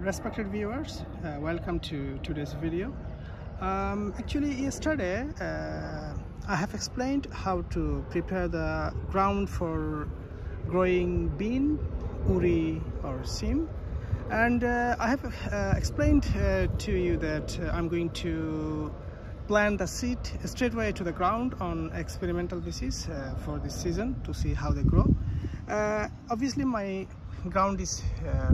Respected viewers, welcome to today's video. Actually, yesterday I have explained how to prepare the ground for growing bean, uri or sim, and I have explained to you that I'm going to plant the seed straightway to the ground on experimental basis for this season to see how they grow. Obviously my ground is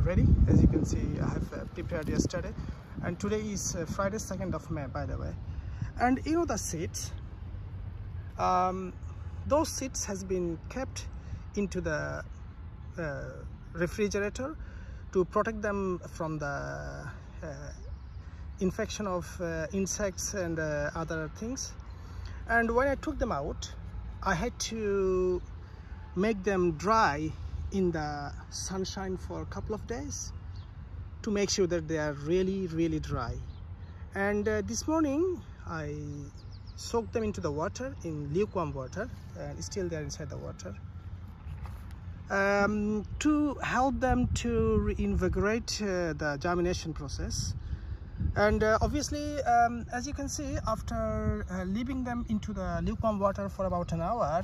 ready. As you can see, I have prepared yesterday, and today is Friday, 2nd of May, by the way. And you know, the seeds, those seeds has been kept into the refrigerator to protect them from the infection of insects and other things. And when I took them out, I had to make them dry in the sunshine for a couple of days to make sure that they are really dry. And this morning I soaked them into the water, in lukewarm water, and still they are inside the water, to help them to reinvigorate the germination process. And obviously, as you can see, after leaving them into the lukewarm water for about an hour,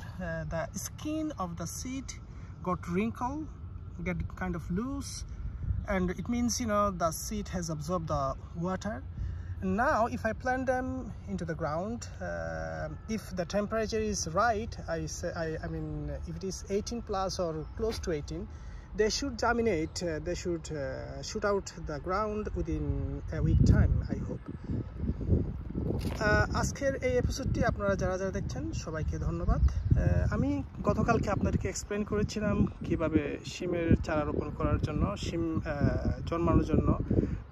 the skin of the seed got wrinkled, get kind of loose, and it means, you know, the seed has absorbed the water. And now if I plant them into the ground, if the temperature is right, I mean if it is 18 plus or close to 18, they should germinate, they should shoot out the ground within a week time, I hope. আজকের এই এপিসোডটি আপনারা যারা দেখছেন সবাইকে ধন্যবাদ। আমি গতকালকে আপনাদেরকে এক্সপ্লেন করেছিলাম কিভাবে শিমের চারা রোপণ করার জন্য, শিম জন্মানোর জন্য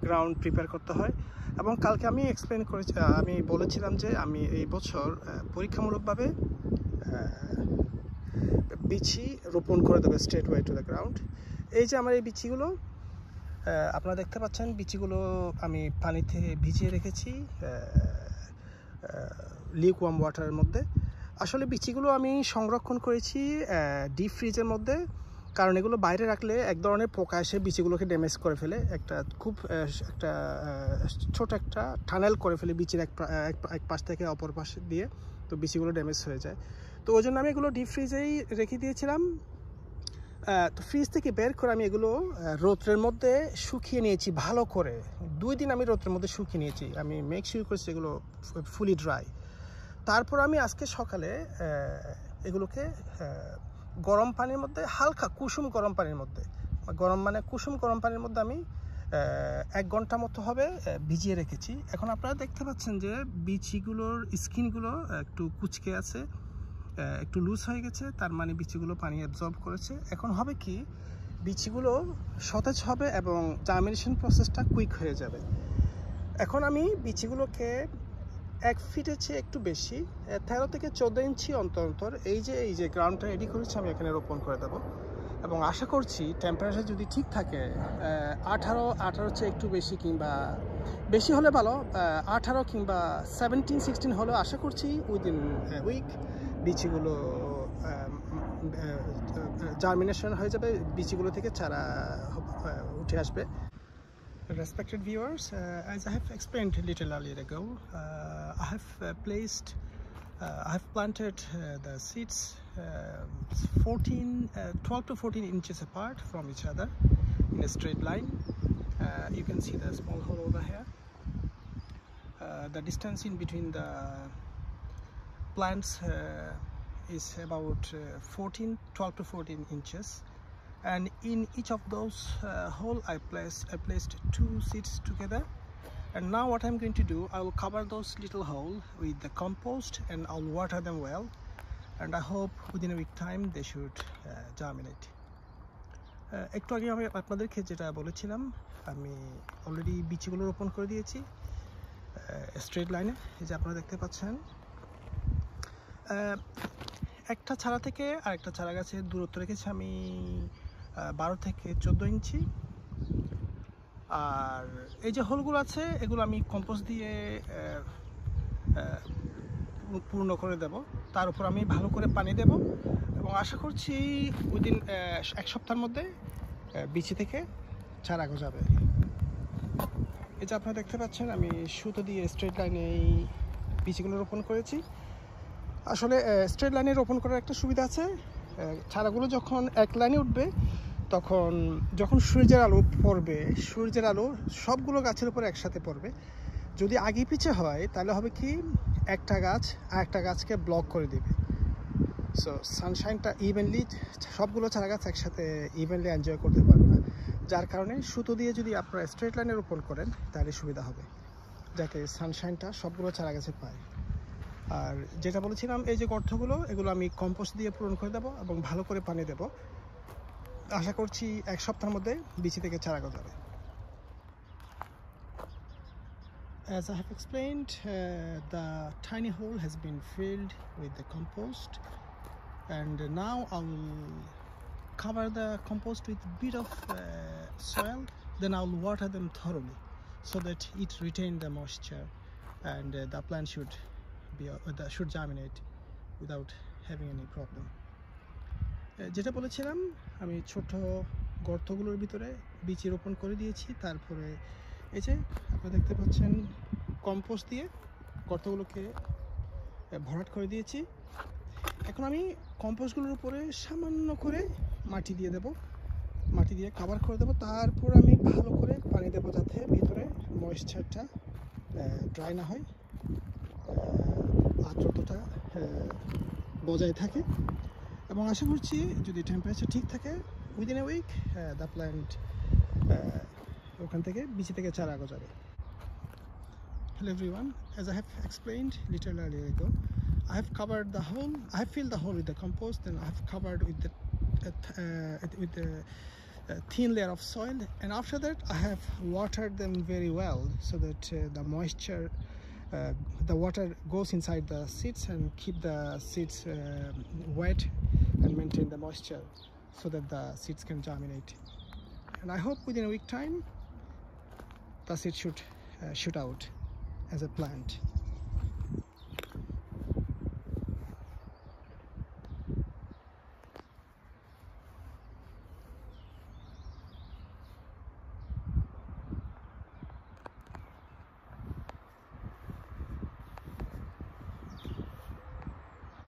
গ্রাউন্ড প্রিপেয়ার করতে হয়, এবং কালকে আমি এক্সপ্লেন করেছি, আমি বলেছিলাম যে আমি এই বছর পরীক্ষামূলকভাবে বিচি রোপণ করে দেবো straight way to the ground. এই যে আমার এই বিচিগুলো আপনারা দেখতে পাচ্ছেন, বিচিগুলো আমি পানিতে ভিজিয়ে রেখেছি লিকুয়াম ওয়াটারের মধ্যে। আসলে বিচিগুলো আমি সংরক্ষণ করেছি ডিপ ফ্রিজের মধ্যে, কারণ এগুলো বাইরে রাখলে এক ধরনের পোকা এসে বিচিগুলোকে ড্যামেজ করে ফেলে, একটা ছোট একটা টানেল করে ফেলে বিচির এক পাশ থেকে অপর পাশে দিয়ে, তো বিচিগুলো ড্যামেজ হয়ে যায়। তো ওই জন্য আমি এগুলো ডিপ ফ্রিজেই রেখে দিয়েছিলাম। তো ফ্রিজ থেকে বের করে আমি এগুলো রোদ্রের মধ্যে শুকিয়ে নিয়েছি ভালো করে। 2 দিন আমি রোদ্রের মধ্যে শুকিয়ে নিয়েছি, আমি মেক শিওর করেছি এগুলো ফুলি ড্রাই। তারপর আমি আজকে সকালে এগুলোকে গরম পানির মধ্যে, হালকা কুসুম গরম পানির মধ্যে, কুসুম গরম পানির মধ্যে আমি 1 ঘন্টা মতো হবে ভিজিয়ে রেখেছি। এখন আপনারা দেখতে পাচ্ছেন যে বিচিগুলোর স্কিনগুলো একটু কুচকে আছে, একটু লুজ হয়ে গেছে, তার মানে বিচিগুলো পানি অ্যাবজর্ব করেছে। এখন হবে কি, বিচিগুলো সতেজ হবে এবং জার্মিনেশন প্রসেসটা কুইক হয়ে যাবে। এখন আমি বিচিগুলোকে 1 ফিটের চেয়ে একটু বেশি, 13 থেকে 14 ইঞ্চি অন্তর এই যে গ্রাউন্ডটা রেডি করেছি, আমি এখানে রোপণ করে দেবো। এবং আশা করছি টেম্পারেচার যদি ঠিক থাকে, 18 চেয়ে একটু বেশি, কিংবা বেশি হলে ভালো, 18 কিংবা 17-16 হলেও আশা করছি উইদিন উইক বিচিগুলো জার্মিনেশন হয়ে যাবে, বিচিগুলো থেকে চারা উঠে আসবে। Respected viewers, as I have explained a little earlier ago, I have planted the seeds 12 to 14 inches apart from each other in a straight line. You can see the small hole over here. The distance in between the plants is about 12 to 14 inches, and in each of those hole I placed 2 seeds together. And now what I'm going to do, I will cover those little hole with the compost and I'll water them well, and I hope within a week time they should germinate. একটু আগে আমি আপনাদেরকে যেটা বলেছিলাম, আমি already বিচিগুলো রোপণ করে দিয়েছি স্ট্রেট লাইনে, এই যে আপনারা দেখতে পাচ্ছেন। একটা চারা থেকে আরেকটা চারা গাছের দূরত্ব রেখেছি আমি 12 থেকে 14 ইঞ্চি। আর এই যে হোলগুলো আছে, এগুলো আমি কম্পোস্ট দিয়ে পূর্ণ করে দেব, তার উপর আমি ভালো করে পানি দেব, এবং আশা করছি উইদিন 1 সপ্তাহের মধ্যে বিচি থেকে চারা গজাবে। এই যে আপনারা দেখতে পাচ্ছেন আমি সুতো দিয়ে স্ট্রেট লাইনে এই বীজগুলো রোপণ করেছি। আসলে স্ট্রেট লাইনে রোপণ করার একটা সুবিধা আছে, চারাগুলো যখন এক লাইনে উঠবে তখন যখন সূর্যের আলো পড়বে, সূর্যের আলো সবগুলো গাছের উপর একসাথে পড়বে। যদি আগে পিছে হয় তাহলে হবে কি, একটা গাছ আর একটা গাছকে ব্লক করে দেবে। সো সানশাইনটা ইভেনলি সবগুলো চারা গাছ একসাথে ইভেনলি এনজয় করতে পারবে না, যার কারণে সুতো দিয়ে যদি আপনারা স্ট্রেট লাইনে রোপণ করেন তাহলে সুবিধা হবে, যাতে সানশাইনটা সবগুলো চারা গাছে পায়। আর যেটা বলেছিলাম, এই যে গর্তগুলো, এগুলো আমি কম্পোস্ট দিয়ে পূরণ করে দেবো এবং ভালো করে পানি দেবো। আশা করছি এক সপ্তাহের মধ্যে বিচি থেকে চারা গজাবে। As I have explained, the tiny hole has been filled with the compost, and now I will cover the compost with a bit of soil, then I will water them thoroughly so that it retain the moisture, and the plant should germinate without having any problem. যেটা বলেছিলাম, আমি ছোট গর্তগুলোর ভিতরে বীজ রোপণ করে দিয়েছি। তারপরে এই যে আপনারা দেখতে পাচ্ছেন কম্পোস্ট দিয়ে গর্তগুলোকে ভরাট করে দিয়েছি। এখন আমি কম্পোস্টগুলোর উপরে সামান্য করে মাটি দিয়ে দেব, মাটি দিয়ে কভার করে দেবো। তারপর আমি ভালো করে পানি দেবো যাতে ভিতরে ময়েশ্চারটা ড্রাই না হয়, আর্দ্রতাটা বজায় থাকে। এবং আশা করছি যদি টেম্পারেচার ঠিক থাকে, within a week the plant ওখান থেকে বিচি থেকে চারা গজাবে। Hello everyone, as I have explained little earlier ago, I have covered the hole, I have filled the hole with the compost, and I have covered with the thin layer of soil, and after that I have watered them very well so that the moisture, the water goes inside the seeds and keep the seeds wet and maintain the moisture so that the seeds can germinate. And I hope within a week time the seed should shoot out as a plant.